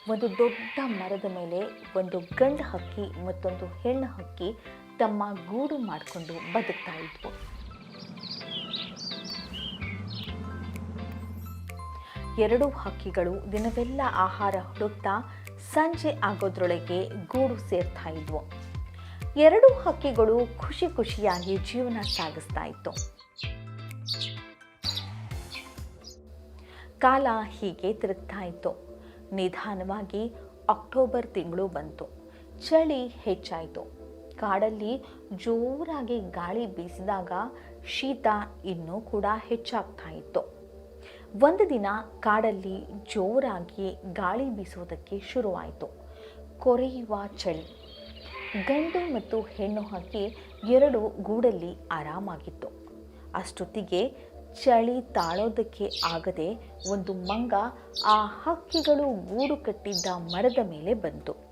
ಒಂದು ದೊಡ್ಡ ಮರದ ಮೇಲೆ ಒಂದು ಗಂಡು ಹಕ್ಕಿ ಮತ್ತೊಂದು ಹೆಣ್ಣು ಹಕ್ಕಿ ತಮ್ಮ ಗೂಡು ಮಾಡಿಕೊಂಡು ಬದುಕ್ತಾ ಇದ್ವು. ಎರಡೂ ಹಕ್ಕಿಗಳು ದಿನವೆಲ್ಲ ಆಹಾರ ಹುಡುಕ್ತಾ ಸಂಜೆ ಆಗೋದ್ರೊಳಗೆ ಗೂಡು ಸೇರ್ತಾ ಇದ್ವು. ಎರಡೂ ಹಕ್ಕಿಗಳು ಖುಷಿ ಖುಷಿಯಾಗಿ ಜೀವನ ಸಾಗಿಸ್ತಾ ಇತ್ತು. ಕಾಲ ಹೀಗೆ ತಿರುಗ್ತಾ ಇತ್ತು. ನಿಧಾನವಾಗಿ ಅಕ್ಟೋಬರ್ ತಿಂಗಳು ಬಂತು. ಚಳಿ ಹೆಚ್ಚಾಯಿತು. ಕಾಡಲ್ಲಿ ಜೋರಾಗಿ ಗಾಳಿ ಬೀಸಿದಾಗ ಶೀತ ಇನ್ನೂ ಕೂಡ ಹೆಚ್ಚಾಗ್ತಾ ಇತ್ತು. ಒಂದು ದಿನ ಕಾಡಲ್ಲಿ ಜೋರಾಗಿ ಗಾಳಿ ಬೀಸುವುದಕ್ಕೆ ಶುರುವಾಯಿತು. ಕೊರೆಯುವ ಚಳಿ. ಗಂಡು ಮತ್ತು ಹೆಣ್ಣು ಹಕ್ಕಿ ಎರಡು ಗೂಡಲ್ಲಿ ಆರಾಮಾಗಿತ್ತು. ಅಷ್ಟೊತ್ತಿಗೆ ಚಳಿ ತಾಳೋದಕ್ಕೆ ಆಗದೆ ಒಂದು ಮಂಗ ಆ ಹಕ್ಕಿಗಳು ಗೂಡು ಕಟ್ಟಿದ್ದ ಮರದ ಮೇಲೆ ಬಂತು.